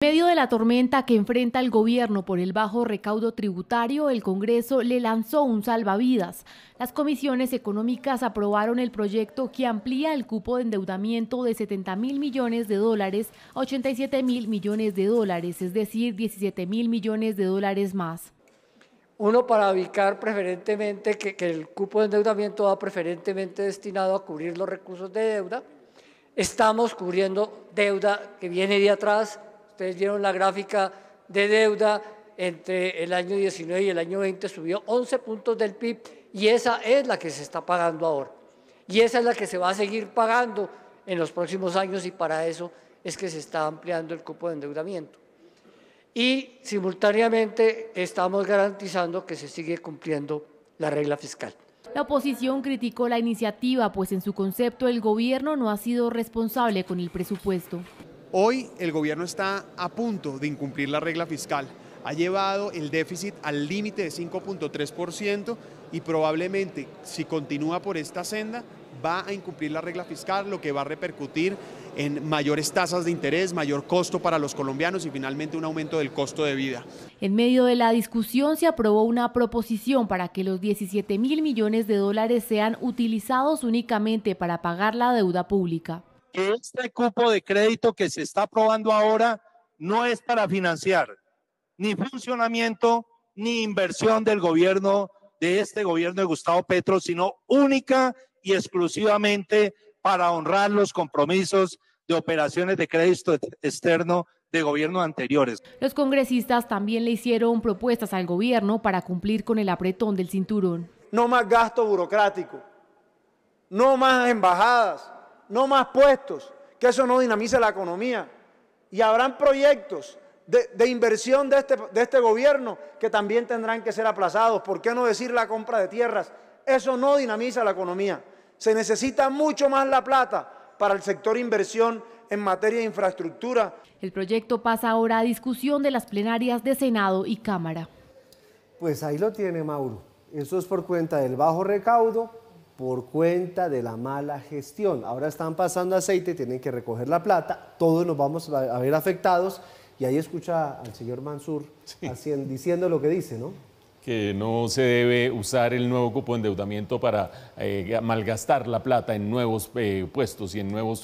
En medio de la tormenta que enfrenta el gobierno por el bajo recaudo tributario, el Congreso le lanzó un salvavidas. Las comisiones económicas aprobaron el proyecto que amplía el cupo de endeudamiento de 70.000 millones de dólares a 87.000 millones de dólares, es decir, 17.000 millones de dólares más. Uno, para ubicar preferentemente que el cupo de endeudamiento va preferentemente destinado a cubrir los recursos de deuda. Estamos cubriendo deuda que viene de atrás. Ustedes vieron la gráfica de deuda entre el año 19 y el año 20, subió 11 puntos del PIB y esa es la que se está pagando ahora. Y esa es la que se va a seguir pagando en los próximos años y para eso es que se está ampliando el cupo de endeudamiento. Y simultáneamente estamos garantizando que se sigue cumpliendo la regla fiscal. La oposición criticó la iniciativa, pues en su concepto el gobierno no ha sido responsable con el presupuesto. Hoy el gobierno está a punto de incumplir la regla fiscal. Ha llevado el déficit al límite de 5.3% y probablemente, si continúa por esta senda, va a incumplir la regla fiscal, lo que va a repercutir en mayores tasas de interés, mayor costo para los colombianos y finalmente un aumento del costo de vida. En medio de la discusión se aprobó una proposición para que los 17.000 millones de dólares sean utilizados únicamente para pagar la deuda pública. Este cupo de crédito que se está aprobando ahora no es para financiar ni funcionamiento ni inversión del gobierno, de este gobierno de Gustavo Petro, sino única y exclusivamente para honrar los compromisos de operaciones de crédito externo de gobiernos anteriores. Los congresistas también le hicieron propuestas al gobierno para cumplir con el apretón del cinturón. No más gasto burocrático, no más embajadas, no más puestos, que eso no dinamiza la economía. Y habrán proyectos de inversión de este gobierno que también tendrán que ser aplazados. ¿Por qué no decir la compra de tierras? Eso no dinamiza la economía. Se necesita mucho más la plata para el sector inversión en materia de infraestructura. El proyecto pasa ahora a discusión de las plenarias de Senado y Cámara. Pues ahí lo tiene, Mauro. Eso es por cuenta del bajo recaudo, por cuenta de la mala gestión. Ahora están pasando aceite, tienen que recoger la plata, todos nos vamos a ver afectados. Y ahí escucha al señor Mansur diciendo lo que dice, ¿no? Que no se debe usar el nuevo cupo de endeudamiento para malgastar la plata en nuevos puestos y en nuevos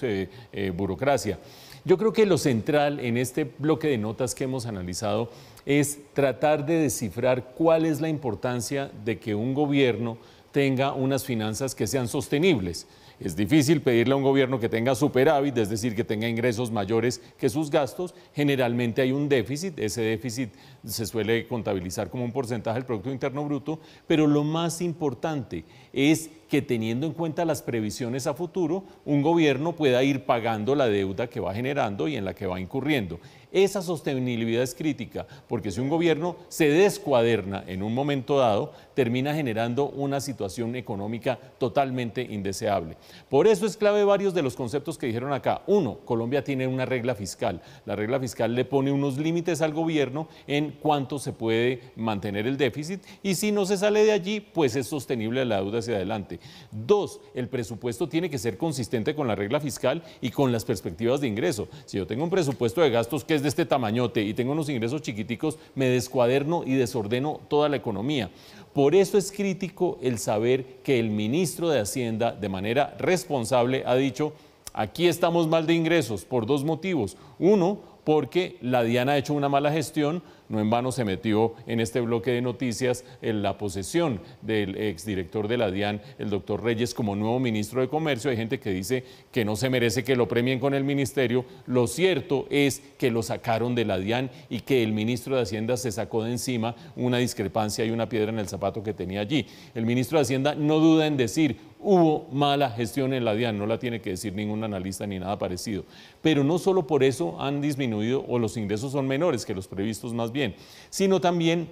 burocracia. Yo creo que lo central en este bloque de notas que hemos analizado es tratar de descifrar cuál es la importancia de que un gobierno tenga unas finanzas que sean sostenibles. Es difícil pedirle a un gobierno que tenga superávit, es decir, que tenga ingresos mayores que sus gastos. Generalmente hay un déficit, ese déficit se suele contabilizar como un porcentaje del Producto Interno Bruto, pero lo más importante es que teniendo en cuenta las previsiones a futuro, un gobierno pueda ir pagando la deuda que va generando y en la que va incurriendo. Esa sostenibilidad es crítica, porque si un gobierno se descuaderna en un momento dado, termina generando una situación económica totalmente indeseable. Por eso es clave varios de los conceptos que dijeron acá. Uno, Colombia tiene una regla fiscal. La regla fiscal le pone unos límites al gobierno en cuánto se puede mantener el déficit y si no se sale de allí, pues es sostenible la deuda hacia adelante. Dos, el presupuesto tiene que ser consistente con la regla fiscal y con las perspectivas de ingreso. Si yo tengo un presupuesto de gastos que es de este tamañote y tengo unos ingresos chiquiticos, me descuaderno y desordeno toda la economía. Por eso es crítico el saber que el ministro de Hacienda, de manera responsable, ha dicho: aquí estamos mal de ingresos por dos motivos. Uno, porque la DIAN ha hecho una mala gestión. No en vano se metió en este bloque de noticias en la posesión del exdirector de la DIAN, el doctor Reyes, como nuevo ministro de Comercio. Hay gente que dice que no se merece que lo premien con el ministerio. Lo cierto es que lo sacaron de la DIAN y que el ministro de Hacienda se sacó de encima una discrepancia y una piedra en el zapato que tenía allí. El ministro de Hacienda no duda en decir: hubo mala gestión en la DIAN, no la tiene que decir ningún analista ni nada parecido. Pero no solo por eso han disminuido o los ingresos son menores que los previstos más bien, sino también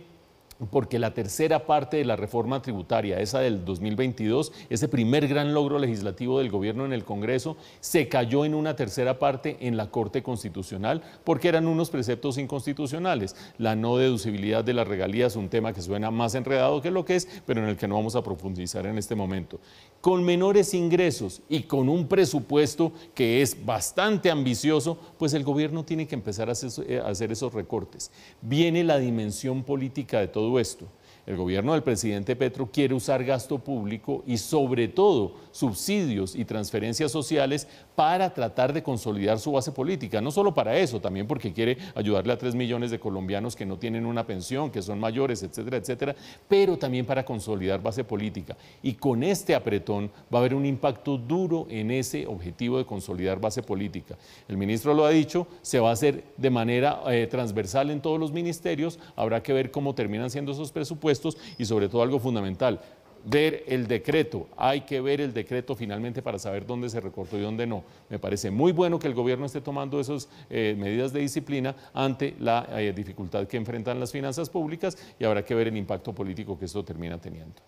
porque la tercera parte de la reforma tributaria, esa del 2022, ese primer gran logro legislativo del gobierno en el Congreso, se cayó en una tercera parte en la Corte Constitucional porque eran unos preceptos inconstitucionales. La no deducibilidad de las regalías, un tema que suena más enredado que lo que es, pero en el que no vamos a profundizar en este momento. Con menores ingresos y con un presupuesto que es bastante ambicioso, pues el gobierno tiene que empezar a hacer esos recortes. Viene la dimensión política de todo esto. El gobierno del presidente Petro quiere usar gasto público y sobre todo subsidios y transferencias sociales para tratar de consolidar su base política. No solo para eso, también porque quiere ayudarle a 3 millones de colombianos que no tienen una pensión, que son mayores, etcétera, etcétera, pero también para consolidar base política. Y con este apretón va a haber un impacto duro en ese objetivo de consolidar base política. El ministro lo ha dicho, se va a hacer de manera transversal en todos los ministerios, habrá que ver cómo terminan siendo esos presupuestos y sobre todo algo fundamental, ver el decreto. Hay que ver el decreto finalmente para saber dónde se recortó y dónde no. Me parece muy bueno que el gobierno esté tomando esas medidas de disciplina ante la dificultad que enfrentan las finanzas públicas y habrá que ver el impacto político que esto termina teniendo.